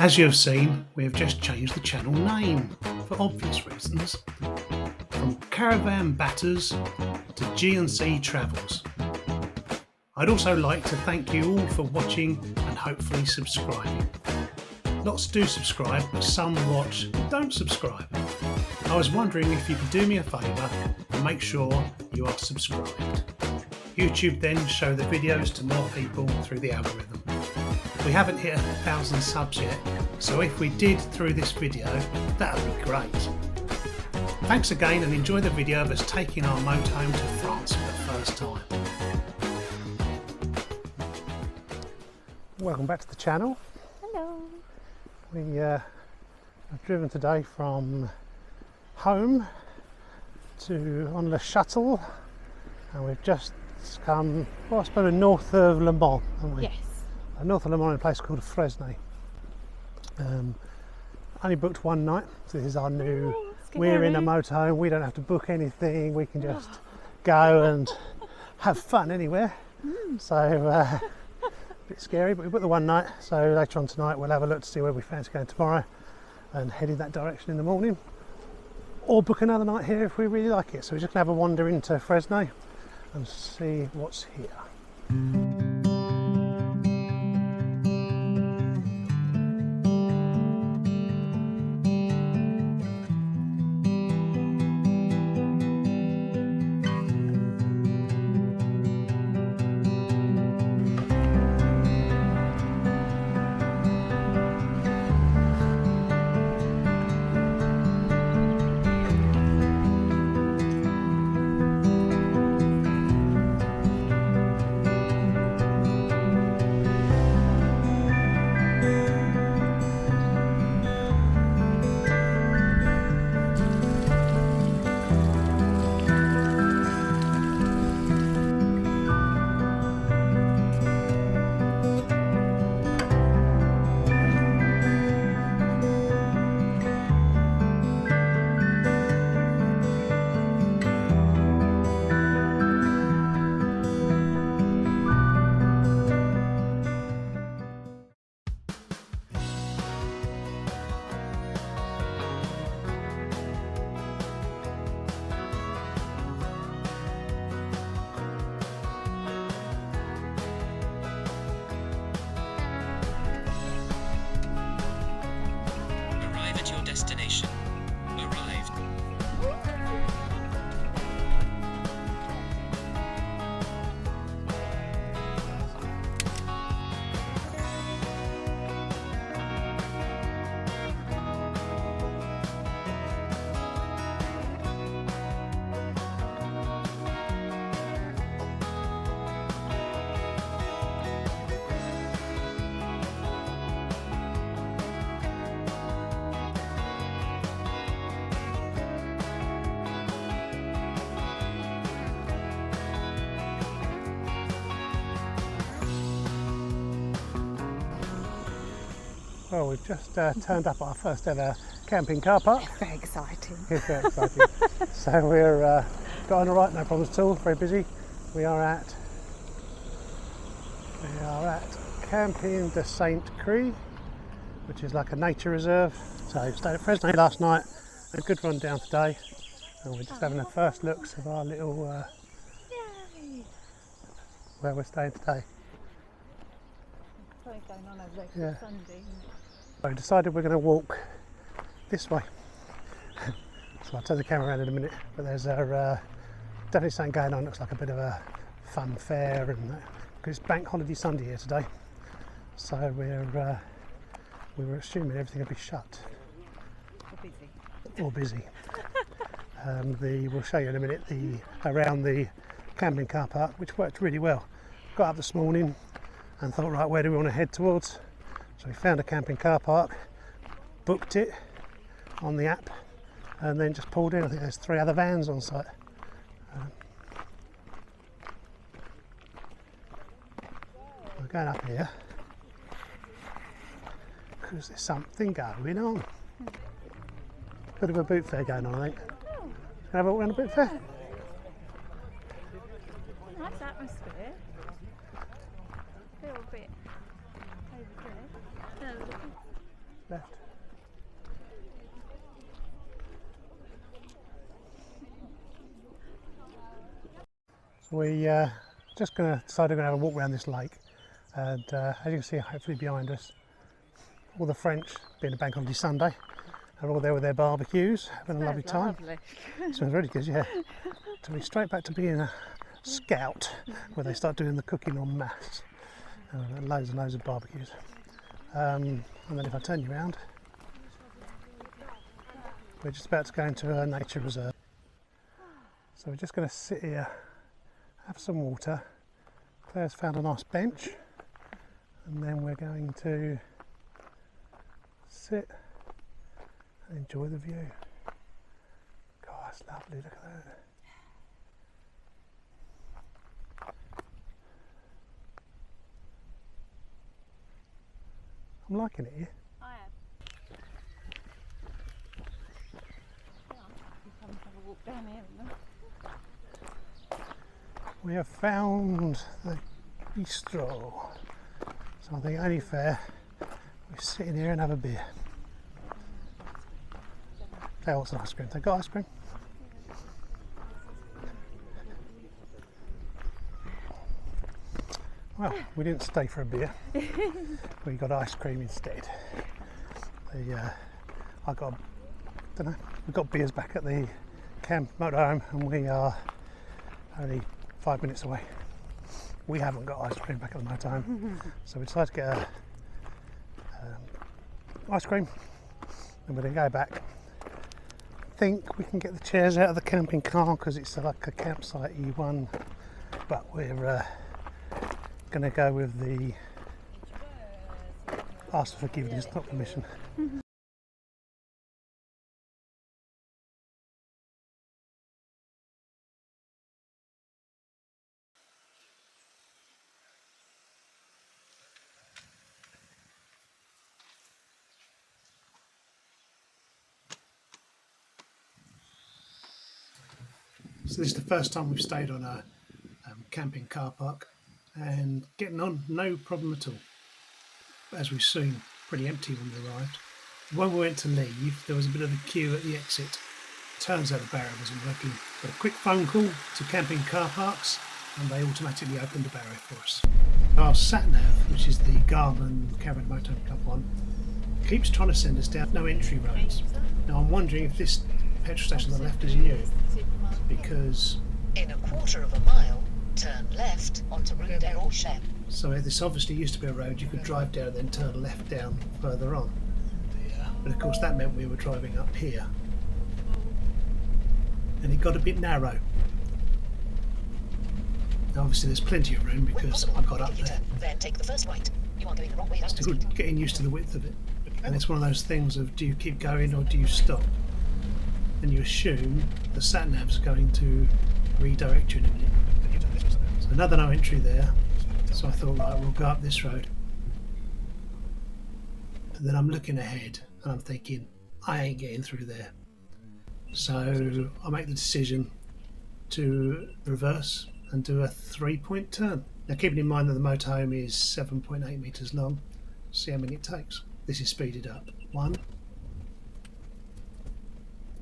As you have seen, we have just changed the channel name for obvious reasons, from Caravan Batters to G&C Travels. I'd also like to thank you all for watching and hopefully subscribing. Lots do subscribe, but some watch and don't subscribe. I was wondering if you could do me a favour and make sure you are subscribed. YouTube then show the videos to more people through the algorithm. We haven't hit 1,000 subs yet, so if we did through this video, that would be great. Thanks again and enjoy the video of us taking our motorhome to France for the first time. Welcome back to the channel. Hello. We have driven today from home to on Le Châtel, and we've just come, well, I suppose north of Le Mans, haven't we? Yes. North of Le Mans in a place called Fresnay. Only booked one night, so this is our new, we're in a motorhome, we don't have to book anything, we can just go and have fun anywhere. So a bit scary, but we booked the one night, so later on tonight we'll have a look to see where we fancy going tomorrow and head in that direction in the morning, or book another night here if we really like it. So we're just going to have a wander into Fresnay and see what's here. Destination. Arrived. Well, we've just turned up at our first ever camping car park. It's very exciting. It's very exciting. So we're got on all right, no problems at all, very busy. We are at Camping de Saint Cyr, which is like a nature reserve. So we stayed at Fresnay last night, a good run down today, and we're just having the first looks of our little where we're staying today. Something's going on over there 'cause Yeah. it's Sunday. So we decided we're going to walk this way. So I'll turn the camera around in a minute, but there's definitely something going on. Looks like a bit of a fun fair, and because it's Bank Holiday Sunday here today, so we were assuming everything would be shut or busy. We'll show you in a minute around the camping car park, which worked really well. Got up this morning and thought, right, where do we want to head towards? So we found a camping car park, booked it on the app, and then just pulled in. I think there's 3 other vans on site. We're going up here because there's something going on. Bit of a boot fair going on, I think. Can I have a walk around the boot fair? Nice atmosphere. Feel a bit over there. left. So we just going to decide we're going to have a walk around this lake, and as you can see, hopefully behind us, all the French, being a bank holiday Sunday, are all there with their barbecues, having a lovely time. Lovely. Smells really good, yeah. So we're straight back to being a scout, where they start doing the cooking en masse. Loads and loads of barbecues. And then if I turn you around, we're just about to go into a nature reserve. So we're just going to sit here, have some water. Claire's found a nice bench, and then we're going to sit and enjoy the view. God, that's lovely, look at that. I'm liking it here. I am. Come have a walk down here. We have found the bistro. So I think only fair we sit in here and have a beer. They want some ice cream. They got ice cream? Well, we didn't stay for a beer. We got ice cream instead. I got, don't know. We got beers back at the camp motorhome, and we are only 5 minutes away. We haven't got ice cream back at the motorhome, so we decided to get ice cream, and we're going to go back. I think we can get the chairs out of the camping car because it's like a campsite E1, but we're going to go with the ask for forgiveness, not permission. So this is the first time we've stayed on a camping car park, and getting on no problem at all. But as we've seen, pretty empty when we arrived. When we went to leave, there was a bit of a queue at the exit. Turns out the barrier wasn't working. Got a quick phone call to camping car parks, and they automatically opened the barrier for us. Our sat-nav, which is the Garmin Cabrera Motorhome Club one, keeps trying to send us down no entry roads. Now I'm wondering if this petrol station on the left is new, because in a quarter of a mile, turn left onto Rue des Rochers. so this obviously used to be a road you could drive down and then turn left down further on. But of course that meant we were driving up here, and it got a bit narrow. Now obviously there's plenty of room because I got up there. Then take the first right. You are going the wrong way. Still getting used to the width of it, and it's one of those things of, do you keep going or do you stop? And you assume the sat-nav's going to redirect you in a minute. So another no entry there, so I thought, right, we'll go up this road. And then I'm looking ahead and I'm thinking, I ain't getting through there. So I make the decision to reverse and do a 3-point turn. Now keeping in mind that the motorhome is 7.8 metres long, see how many it takes. This is speeded up. 1,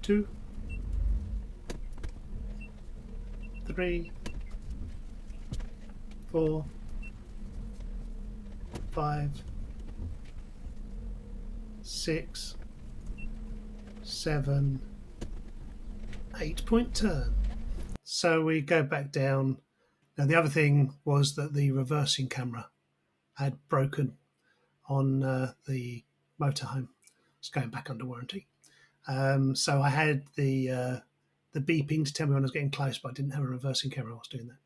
2, 3, 4, 5, 6, 7, 8-point turn. So we go back down. Now the other thing was that the reversing camera had broken on the motorhome. It's going back under warranty. So I had the beeping to tell me when I was getting close, but I didn't have a reversing camera while I was doing that.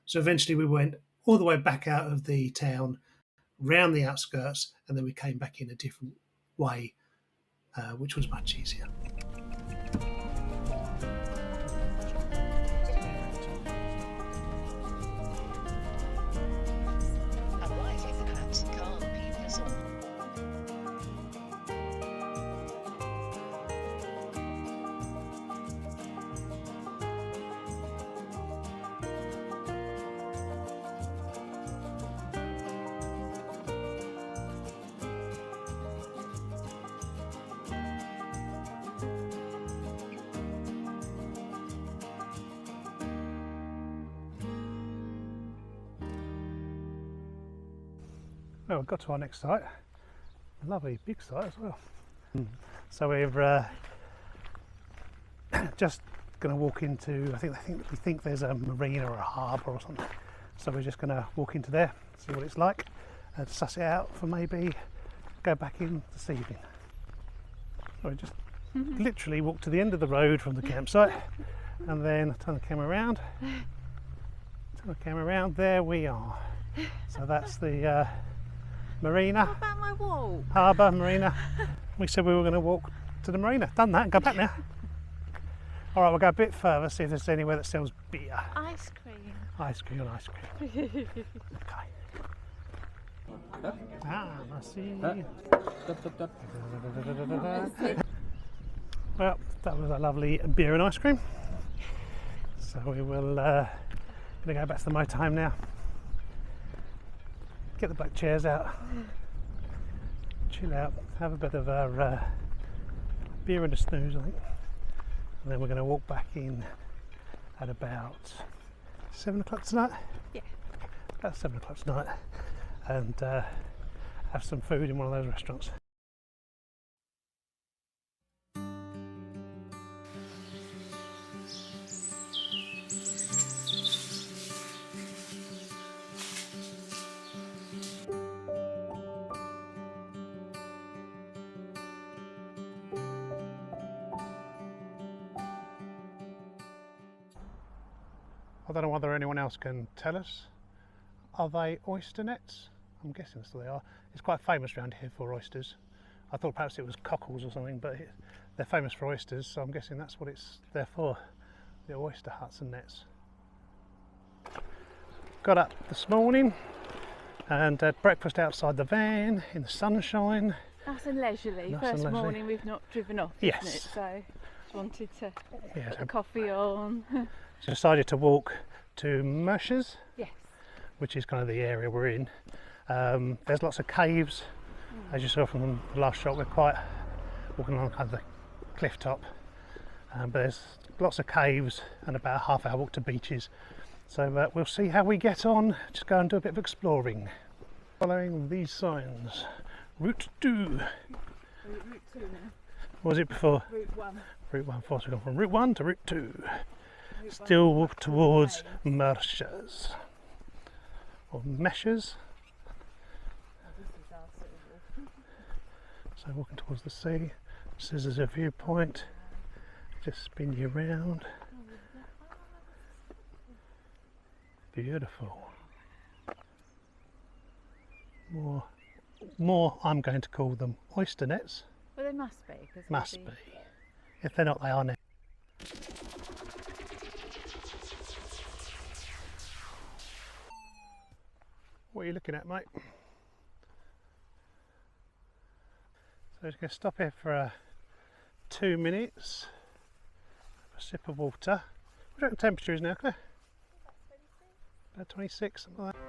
So eventually we went all the way back out of the town, round the outskirts, and then we came back in a different way, which was much easier. Arriving at Cabrera. Well, we've got to our next site. A lovely big site as well. So we're just going to walk into, we think there's a marina or a harbour or something. So we're just going to walk into there, see what it's like, and suss it out for maybe go back in this evening. So we just literally walk to the end of the road from the campsite, and then turn the camera around. There we are. So that's the marina. What about my wall? Harbour, marina. We said we were going to walk to the marina. Done that, go back now. All right, we'll go a bit further, see if there's anywhere that sells beer. Ice cream. Ice cream. Okay. Ah, merci. Well, that was a lovely beer and ice cream. So we will going to go back to the motorhome now. Get the black chairs out. Chill out. Have a bit of our beer and a snooze, I think. And then we're going to walk back in at about 7 o'clock tonight. Yeah. About 7 o'clock tonight, and have some food in one of those restaurants. I don't know whether anyone else can tell us. Are they oyster nets? I'm guessing that's what they are. It's quite famous around here for oysters. I thought perhaps it was cockles or something, but they're famous for oysters, so I'm guessing that's what it's there for. The oyster huts and nets. Got up this morning and had breakfast outside the van in the sunshine. Nice and leisurely. Nice First and leisurely. morning we've not driven off, Yes. isn't it? So just wanted to Yeah, put so the coffee on. decided to walk to Meschers, Yes. which is kind of the area we're in. There's lots of caves, as you saw from the last shot. We're quite walking along kind of the cliff top, but there's lots of caves and about a half-hour walk to beaches. So we'll see how we get on. Just go and do a bit of exploring. Following these signs. Route 2. Route 2 now. What was it before? Route 1. Route 1 4. So we've gone from Route 1 to Route 2. Still walk towards Meschers. Or Meschers. So walking towards the sea. This is a viewpoint. Just spin you around. Beautiful. More I'm going to call them oyster nets. Well, they must be. 'Cause Must be. If they're not, they are nets. What are you looking at, mate? So we're just going to stop here for 2 minutes. Have a sip of water. What do you reckon the temperature is now, Claire? About 26, something like that.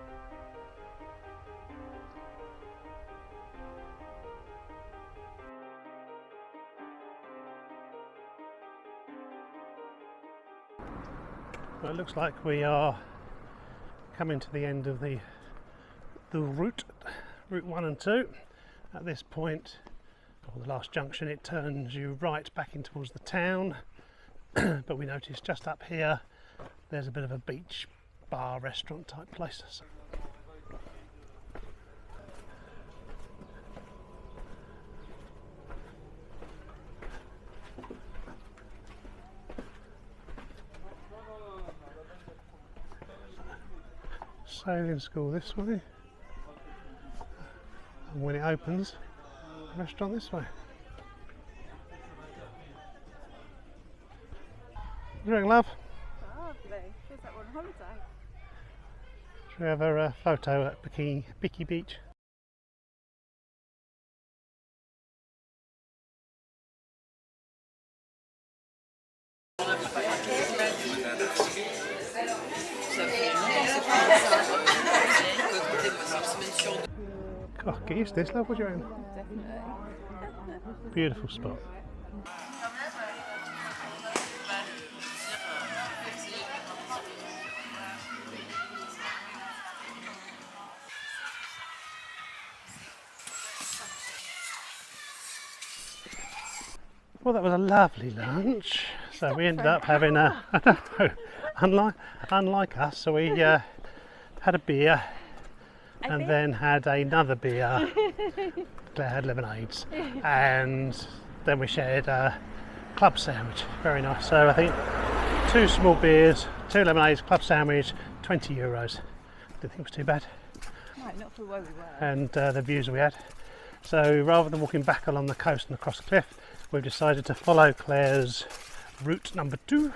Well, it looks like we are coming to the end of the route 1 and 2. At this point, or the last junction, it turns you right back in towards the town. But we notice just up here there's a bit of a beach bar restaurant type place. Sailing school this way, and when it opens, the restaurant this way. What do you reckon, love? Lovely. Feels like we're on holiday. Should we have a photo at Bikini Beach? God, get used to this, love. What do you reckon? Definitely. Beautiful spot. Well, that was a lovely lunch. So we ended up having a, I don't know, unlike us, so we had a beer and then had another beer. Claire had lemonades, and then we shared a club sandwich. Very nice. So I think 2 small beers, 2 lemonades, club sandwich, €20. Didn't think it was too bad. No, not for where we were. And the views we had. So rather than walking back along the coast and across the cliff, we've decided to follow Claire's route number 2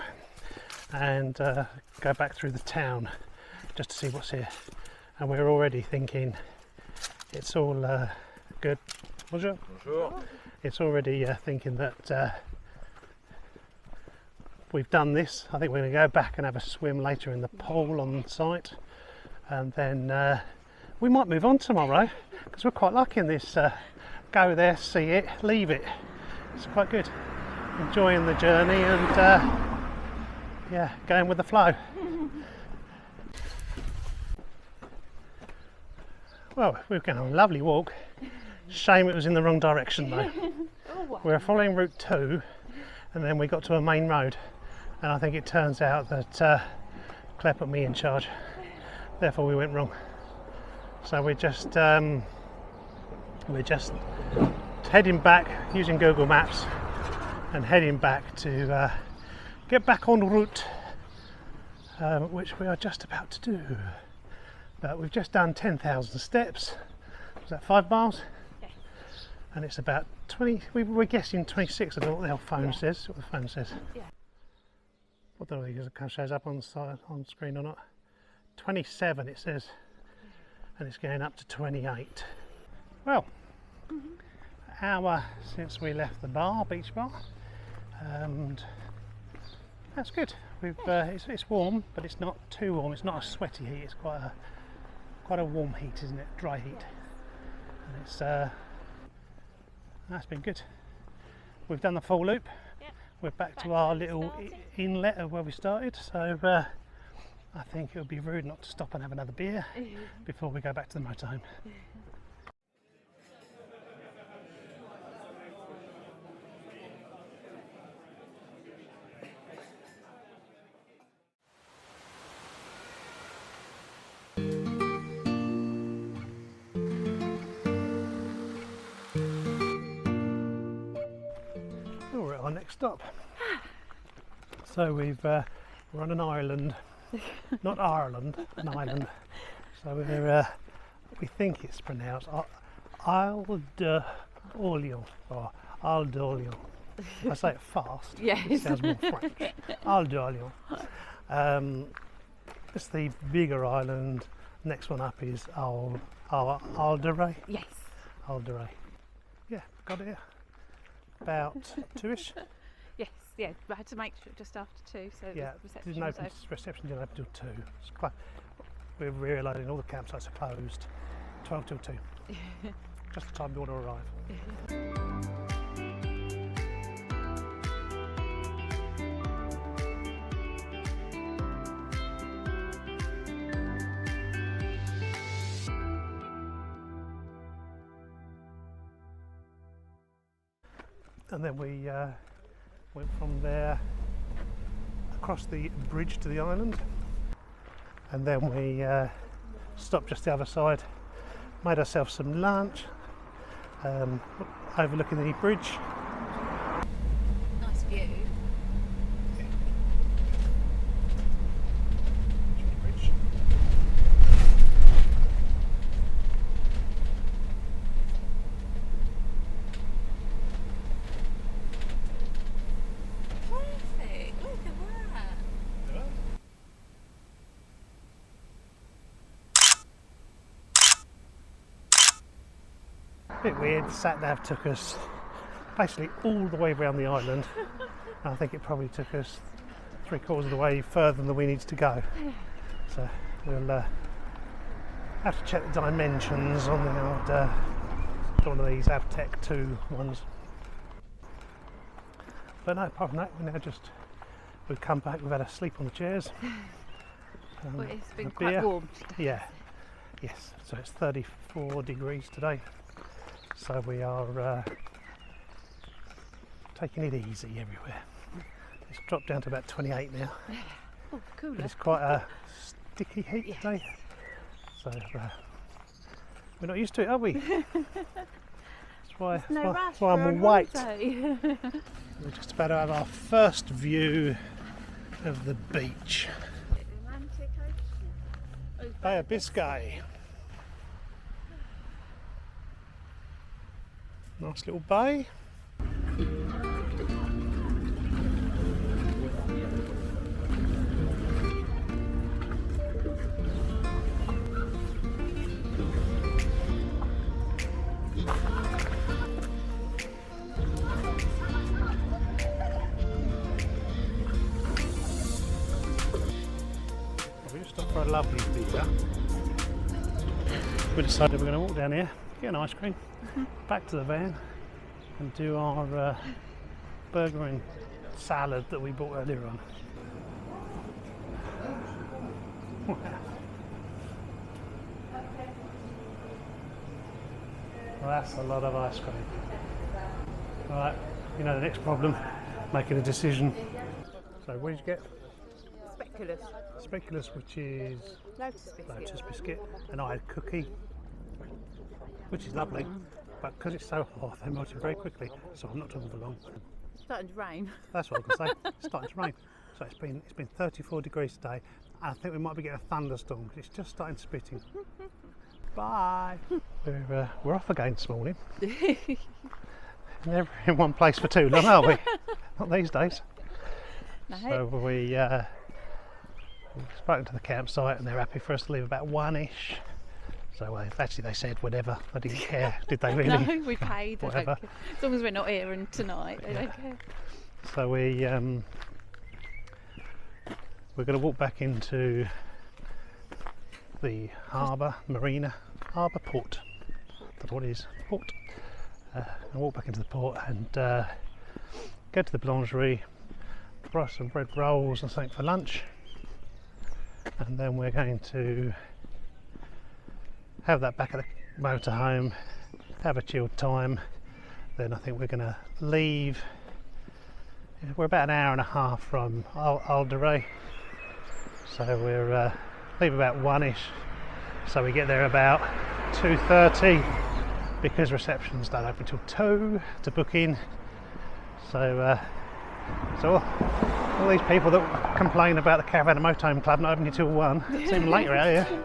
and go back through the town just to see what's here. And we're already thinking it's all good. Bonjour. Bonjour. It's already thinking that we've done this. I think we're going to go back and have a swim later in the pool on site, and then we might move on tomorrow because we're quite liking this. Go there, see it, leave it. It's quite good. Enjoying the journey and yeah, going with the flow. Well, we've gone on a lovely walk. Shame it was in the wrong direction though. We were following route 2 and then we got to a main road, and I think it turns out that Claire put me in charge, therefore we went wrong. So we're just heading back using Google Maps and heading back to get back on route, which we are just about to do. But we've just done 10,000 steps. Was that 5 miles? Yes. And it's about 20, we're guessing 26. I don't know what the hell phone says. What the phone says. Yeah. I don't know if it shows up on the side, on screen or not. 27 it says, and it's going up to 28. Well, hour since we left the bar, beach bar, and that's good. We've it's warm, but it's not too warm. It's not a sweaty heat. It's quite a warm heat, isn't it? Dry heat, and it's that's been good. We've done the full loop. Yep. We're back to our little inlet of where we started. So I think it would be rude not to stop and have another beer before we go back to the motorhome. We're at our next stop. So we're on an island, not Ireland, an island. So we think it's pronounced Île de Ré or Île de Ré. I say it fast. Yes. It sounds more French. Île de Ré. It's the bigger island. Next one up is Île de Ré. Yes. Île de Ré. Yeah, got it here. About 2ish. Yes. Yeah. I had to make sure just after 2, so Yeah, the reception didn't was open, open. reception didn't open till 2. It's quite, we're realising all the campsites are closed 12 till 2. Just the time we want to arrive. And then we went from there across the bridge to the island, and then we stopped just the other side, made ourselves some lunch, overlooking the bridge. Nice view. Perfect. Look at that. A bit weird, the sat nav took us basically all the way around the island. And I think it probably took us 3/4 of the way further than we needed to go. So we'll have to check the dimensions on the old, one of these Avtec 2 ones. But no, apart from that, we've come back, we've had a sleep on the chairs. Well, it's been a quite beer. warm today. Yeah, yes, so it's 34 degrees today. So we are taking it easy everywhere. It's dropped down to about 28 now. Oh, cooler. But it's quite a sticky heat Yes. today. So we're not used to it, are we? That's why, No rush that's why I'm for all a white. holiday. We're just about to have our first view of the beach. Atlantic Ocean. Bay of Biscay. Nice little bay. We just stopped for a lovely beer. We decided we're going to walk down here, get an ice cream, back to the van and do our burger and salad that we bought earlier on. Well, that's a lot of ice cream. Alright, you know the next problem, making a decision. So what did you get? Speculous. Speculous, which is lotus biscuit, and I had cookie, which is lovely, but because it's so hot they melted very quickly, so I'm not talking for long. Starting to rain. That's what I can say. It's starting to rain, so it's been 34 degrees today. I think we might be getting a thunderstorm because it's just starting spitting. Bye. We're off again this morning. Never in one place for too long, are we? Not these days. No. So we've spoken to the campsite and they're happy for us to leave about 1ish. So actually they said whatever, they didn't care, did they really? No, we paid. They don't Whatever. care. As long as we're not here and tonight, they don't care. So we're going to walk back into the harbour, marina, harbour, port. That's what it is, port. And walk back into the port and go to the boulangerie, buy some bread rolls and something for lunch. And then we're going to have that back at the motorhome, have a chilled time. Then I think we're going to leave. We're about an hour and a half from Île de Ré, so we're leave about 1ish, so we get there about 2:30 because receptions don't open till 2 to book in. So all these people that complain about the Caravan and Motorhome Club not opening till 1, it's even later out here.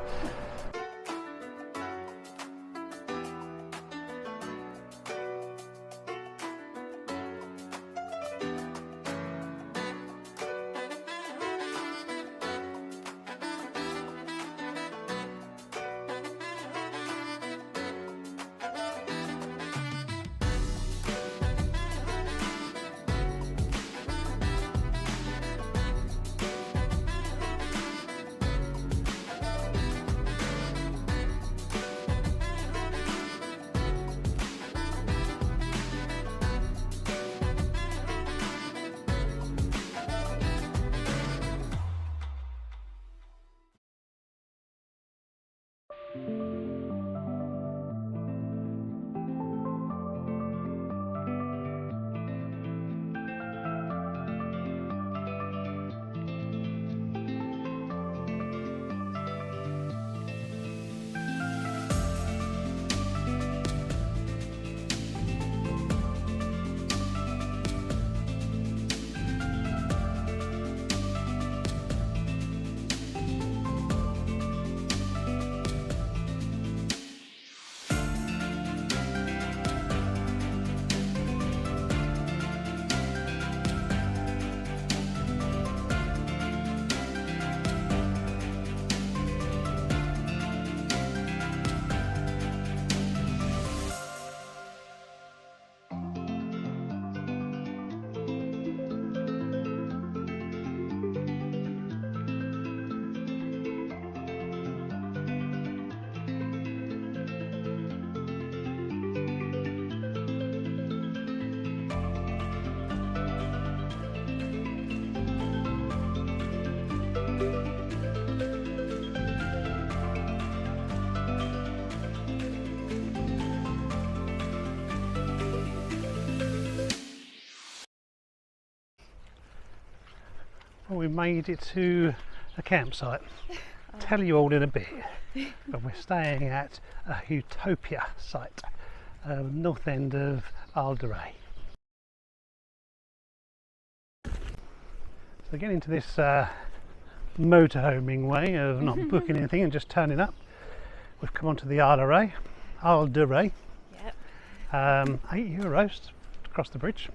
Well, we made it to a campsite. Tell you all in a bit. But we're staying at a Utopia site, north end of Île de Ré. So getting into this motorhoming way of not booking anything and just turning up, we've come onto the Île de Ré. Yep. €8 to cross the bridge.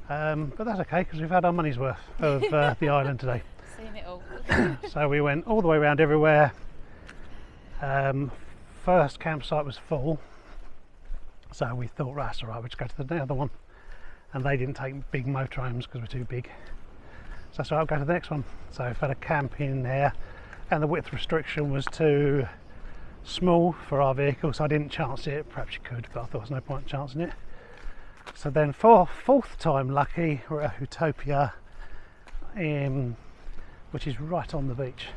But that's okay because we've had our money's worth of the island today. Seen it all. So we went all the way around everywhere. First campsite was full, so we thought, right, that's alright, we'll just go to the other one. And they didn't take big motorhomes because we're too big. So that's alright, I'll go to the next one. So we've had a camp in there, and the width restriction was too small for our vehicle, so I didn't chance it. Perhaps you could, but I thought there was no point chancing it. So then for fourth time lucky, we're at Utopia, which is right on the beach.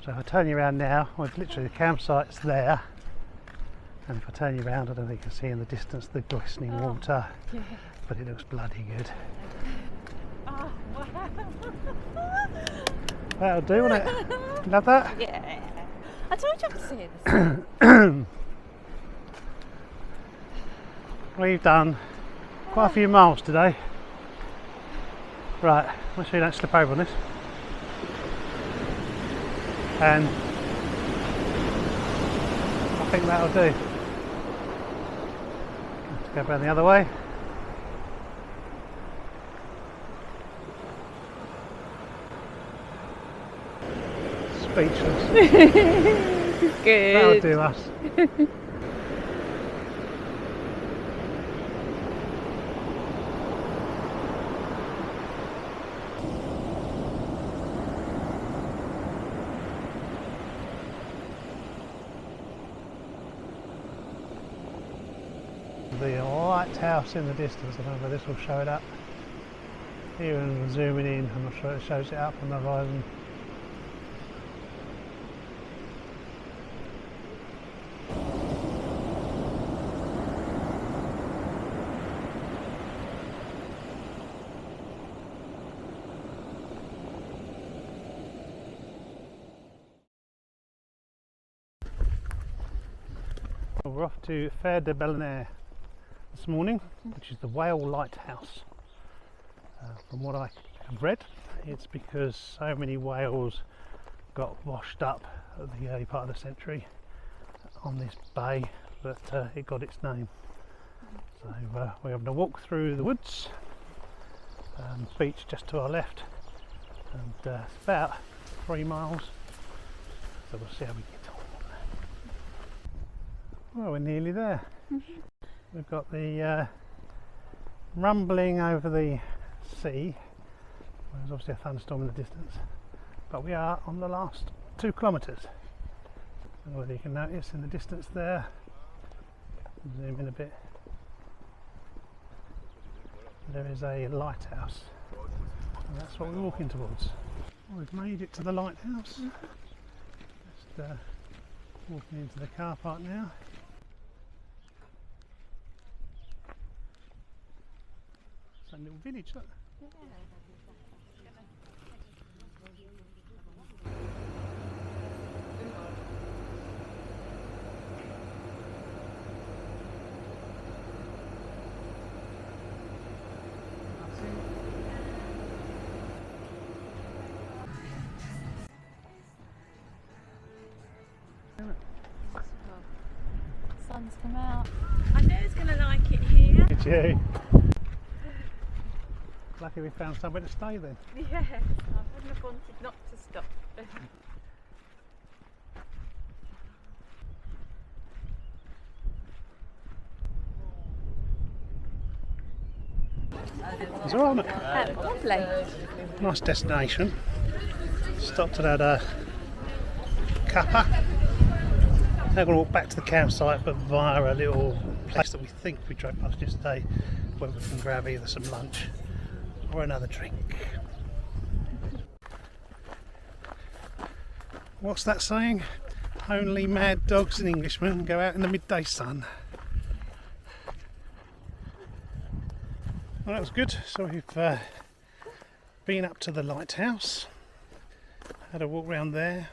So if I turn you around now, well, literally the campsite's there, and if I turn you around, I don't think you can see in the distance the glistening water, Yeah. but it looks bloody good. Oh, wow. That'll do, won't it? Love that? Yeah. I told you I could see it. We've done quite a few miles today. Right, make sure you don't slip over on this. And I think that'll do. Let's go around the other way. Speechless. Good. That'll do us. The lighthouse in the distance, I don't know if this will show it up. Here and zooming in, I'm not sure it shows it up on the horizon. We're off to Fer de Belinair this morning, which is the whale lighthouse. From what I have read, it's because so many whales got washed up at the early part of the century on this bay that it got its name. So we're having a walk through the woods, beach just to our left, and it's about 3 miles, so we'll see how we get on. Well, we're nearly there. We've got the rumbling over the sea. There's obviously a thunderstorm in the distance, but we are on the last 2 kilometres. And whether you can notice in the distance there, zoom in a bit, there is a lighthouse, and that's what we're walking towards. Well, we've made it to the lighthouse. Just walking into the car park now. It's a little village, look. Sun's come out. I knew I was going to like it here. Did you? Lucky we found somewhere to stay then. Yes, I wouldn't have wanted not to stop. It's all right. Lovely. Nice destination. Stopped at a cuppa. Now we're going to walk back to the campsite, but via a little place that we think we drove past yesterday, where we can grab either some lunch or another drink. What's that saying? Only mad dogs and Englishmen go out in the midday sun. Well, that was good. So we've been up to the lighthouse, had a walk around there.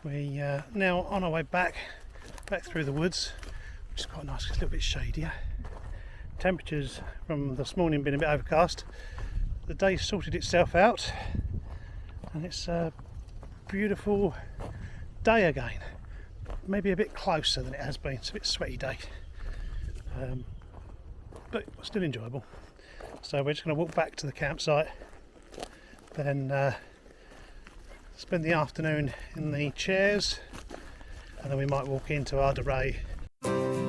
We now on our way back through the woods, which is quite nice, it's a little bit shadier. Temperatures from this morning been a bit overcast. The day sorted itself out and it's a beautiful day again. Maybe a bit closer than it has been. It's a bit sweaty day, but still enjoyable. So we're just going to walk back to the campsite, then spend the afternoon in the chairs, and then we might walk into Île de Ré.